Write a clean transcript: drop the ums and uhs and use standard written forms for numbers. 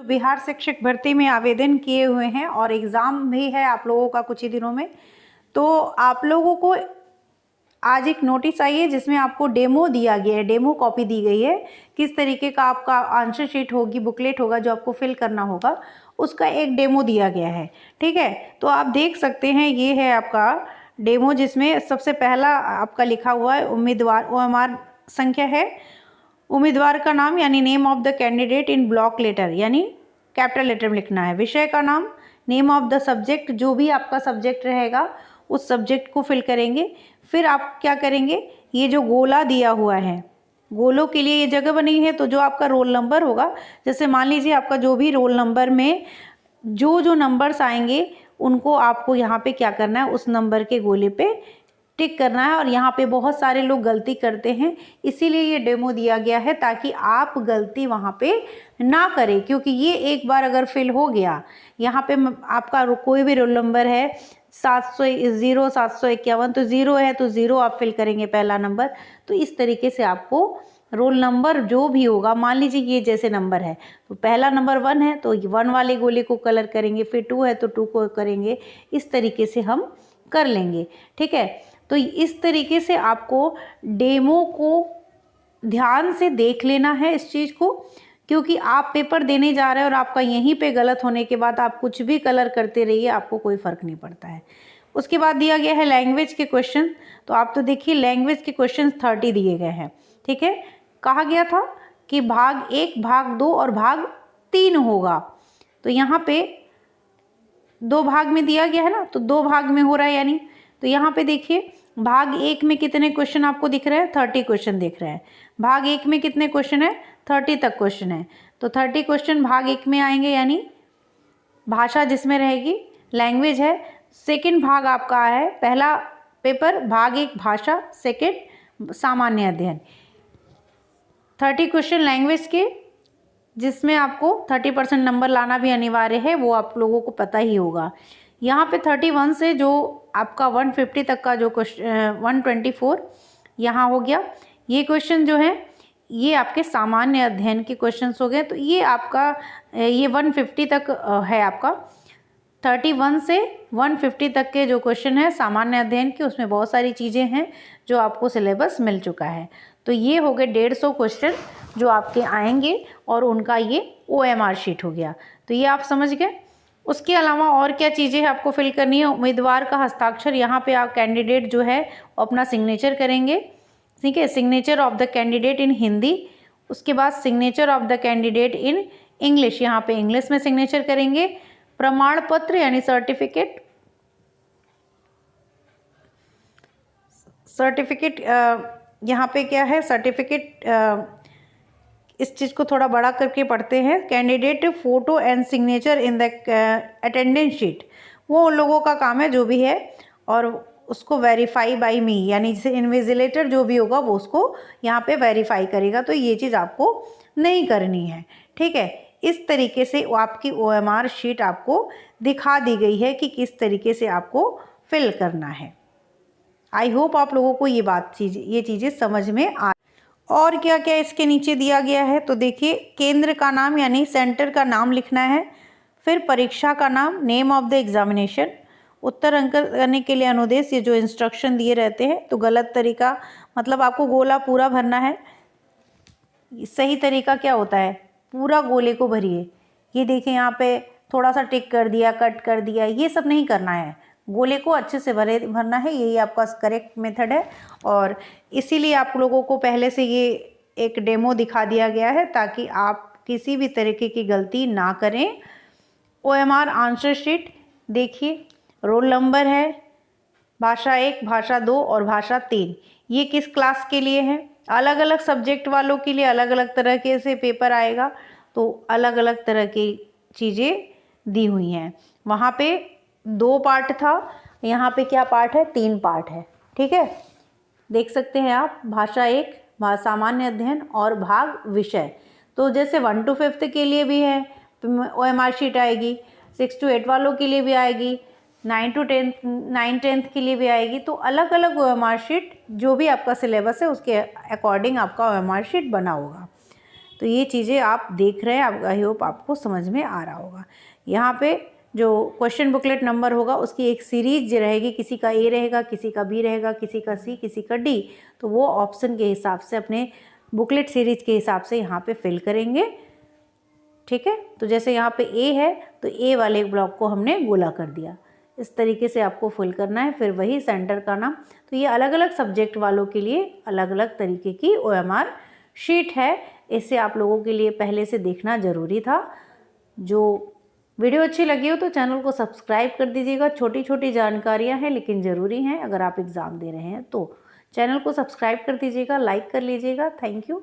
जो बिहार शिक्षक भर्ती में आवेदन किए हुए हैं और एग्ज़ाम भी है आप लोगों का कुछ ही दिनों में, तो आप लोगों को आज एक नोटिस आई है जिसमें आपको डेमो दिया गया है, डेमो कॉपी दी गई है। किस तरीके का आपका आंसर शीट होगी, बुकलेट होगा जो आपको फिल करना होगा, उसका एक डेमो दिया गया है। ठीक है, तो आप देख सकते हैं ये है आपका डेमो, जिसमें सबसे पहला आपका लिखा हुआ है उम्मीदवार, OMR संख्या है, उम्मीदवार का नाम यानी name of the candidate in block letter यानी कैपिटल लेटर में लिखना है, विषय का नाम, नेम ऑफ द सब्जेक्ट, जो भी आपका सब्जेक्ट रहेगा उस सब्जेक्ट को फिल करेंगे। फिर आप क्या करेंगे, ये जो गोला दिया हुआ है, गोलों के लिए ये जगह बनी है, तो जो आपका रोल नंबर होगा, जैसे मान लीजिए आपका जो भी रोल नंबर में जो नंबर्स आएंगे उनको आपको यहाँ पे क्या करना है, उस नंबर के गोले पे टिक करना है। और यहाँ पे बहुत सारे लोग गलती करते हैं, इसीलिए ये डेमो दिया गया है ताकि आप गलती वहाँ पे ना करें, क्योंकि ये एक बार अगर फिल हो गया, यहाँ पे आपका कोई भी रोल नंबर है 751, तो 0 है तो 0 आप फिल करेंगे पहला नंबर। तो इस तरीके से आपको रोल नंबर जो भी होगा, मान लीजिए ये जैसे नंबर है तो पहला नंबर 1 है तो 1 वाले गोले को कलर करेंगे, फिर 2 है तो 2 को करेंगे, इस तरीके से हम कर लेंगे। ठीक है, तो इस तरीके से आपको डेमो को ध्यान से देख लेना है इस चीज़ को, क्योंकि आप पेपर देने जा रहे हैं और आपका यहीं पे गलत होने के बाद आप कुछ भी कलर करते रहिए, आपको कोई फ़र्क नहीं पड़ता है। उसके बाद दिया गया है लैंग्वेज के क्वेश्चन, तो आप तो देखिए लैंग्वेज के क्वेश्चन 30 दिए गए हैं। ठीक है, कहा गया था कि भाग 1, भाग 2 और भाग 3 होगा, तो यहाँ पे 2 भाग में दिया गया है ना, तो 2 भाग में हो रहा है यानी, तो यहाँ पे देखिए भाग 1 में कितने क्वेश्चन आपको दिख रहे हैं, 30 क्वेश्चन दिख रहे हैं। भाग 1 में कितने क्वेश्चन है, 30 तक क्वेश्चन है, तो 30 क्वेश्चन भाग 1 में आएंगे, यानी भाषा जिसमें रहेगी, लैंग्वेज है। सेकंड भाग आपका है, पहला पेपर भाग 1 भाषा, सेकंड सामान्य अध्ययन, 30 क्वेश्चन लैंग्वेज के, जिसमें आपको 30% नंबर लाना भी अनिवार्य है, वो आप लोगों को पता ही होगा। यहाँ पे 31 से जो आपका 150 तक का जो क्वेश्चन 124 यहाँ हो गया, ये क्वेश्चन जो है ये आपके सामान्य अध्ययन के क्वेश्चंस हो गए। तो ये आपका ये 150 तक है आपका, 31 से 150 तक के जो क्वेश्चन है सामान्य अध्ययन के, उसमें बहुत सारी चीज़ें हैं जो आपको सिलेबस मिल चुका है। तो ये हो गए 150 क्वेश्चन जो आपके आएंगे और उनका ये OMR शीट हो गया। तो ये आप समझ गए। उसके अलावा और क्या चीज़ें आपको फिल करनी है, उम्मीदवार का हस्ताक्षर, यहाँ पे आप कैंडिडेट जो है अपना सिग्नेचर करेंगे। ठीक है, सिग्नेचर ऑफ द कैंडिडेट इन हिंदी, उसके बाद signature of the candidate in English, यहाँ पे इंग्लिश में सिग्नेचर करेंगे। प्रमाण पत्र यानी सर्टिफिकेट यहाँ पे क्या है, सर्टिफिकेट, इस चीज़ को थोड़ा बड़ा करके पढ़ते हैं। Candidate photo and signature in the attendance sheet, वो उन लोगों का काम है जो भी है, और उसको वेरीफाई बाय मी, यानी जैसे इन्विजिलेटर जो भी होगा वो उसको यहाँ पे वेरीफाई करेगा। तो ये चीज़ आपको नहीं करनी है। ठीक है, इस तरीके से आपकी OMR शीट आपको दिखा दी गई है कि किस तरीके से आपको फिल करना है। आई होप आप लोगों को ये चीज़ें समझ में आ। और क्या क्या इसके नीचे दिया गया है, तो देखिए केंद्र का नाम यानी सेंटर का नाम लिखना है, फिर परीक्षा का नाम, नेम ऑफ द एग्जामिनेशन, उत्तर अंकन करने के लिए अनुदेश, ये जो इंस्ट्रक्शन दिए रहते हैं। तो गलत तरीका मतलब आपको गोला पूरा भरना है, सही तरीका क्या होता है, पूरा गोले को भरिए। ये देखिए यहाँ पे थोड़ा सा टिक कर दिया, कट कर दिया, ये सब नहीं करना है, गोले को अच्छे से भरना है, यही आपका करेक्ट मेथड है। और इसीलिए आप लोगों को पहले से ये एक डेमो दिखा दिया गया है ताकि आप किसी भी तरीके की गलती ना करें। OMR आंसर शीट देखिए, रोल नंबर है, भाषा 1, भाषा 2 और भाषा 3, ये किस क्लास के लिए है। अलग अलग सब्जेक्ट वालों के लिए अलग अलग तरह के से पेपर आएगा, तो अलग अलग तरह की चीज़ें दी हुई हैं। वहाँ पे 2 पार्ट था, यहाँ पे क्या पार्ट है, 3 पार्ट है। ठीक है, देख सकते हैं आप, भाषा 1 सामान्य अध्ययन और भाग विषय। तो जैसे 1 to 5th के लिए भी है OMR शीट आएगी, 6 to 8 वालों के लिए भी आएगी, 9 to 10th के लिए भी आएगी। तो अलग अलग OMR शीट, जो भी आपका सिलेबस है उसके अकॉर्डिंग आपका OMR शीट बना होगा। तो ये चीज़ें आप देख रहे हैं, आई होप आपको समझ में आ रहा होगा। यहाँ पे जो क्वेश्चन बुकलेट नंबर होगा उसकी एक सीरीज रहेगी, किसी का ए रहेगा, किसी का बी रहेगा, किसी का सी, किसी का डी, तो वो ऑप्शन के हिसाब से अपने बुकलेट सीरीज के हिसाब से यहाँ पे फिल करेंगे। ठीक है, तो जैसे यहाँ पे ए है तो ए वाले ब्लॉक को हमने गोला कर दिया, इस तरीके से आपको फिल करना है। फिर वही सेंटर का नाम, तो ये अलग अलग सब्जेक्ट वालों के लिए अलग अलग तरीके की OMR शीट है, इसे आप लोगों के लिए पहले से देखना ज़रूरी था। जो वीडियो अच्छी लगी हो तो चैनल को सब्सक्राइब कर दीजिएगा। छोटी छोटी जानकारियाँ हैं लेकिन ज़रूरी हैं, अगर आप एग्ज़ाम दे रहे हैं तो चैनल को सब्सक्राइब कर दीजिएगा, लाइक कर लीजिएगा। Thank you.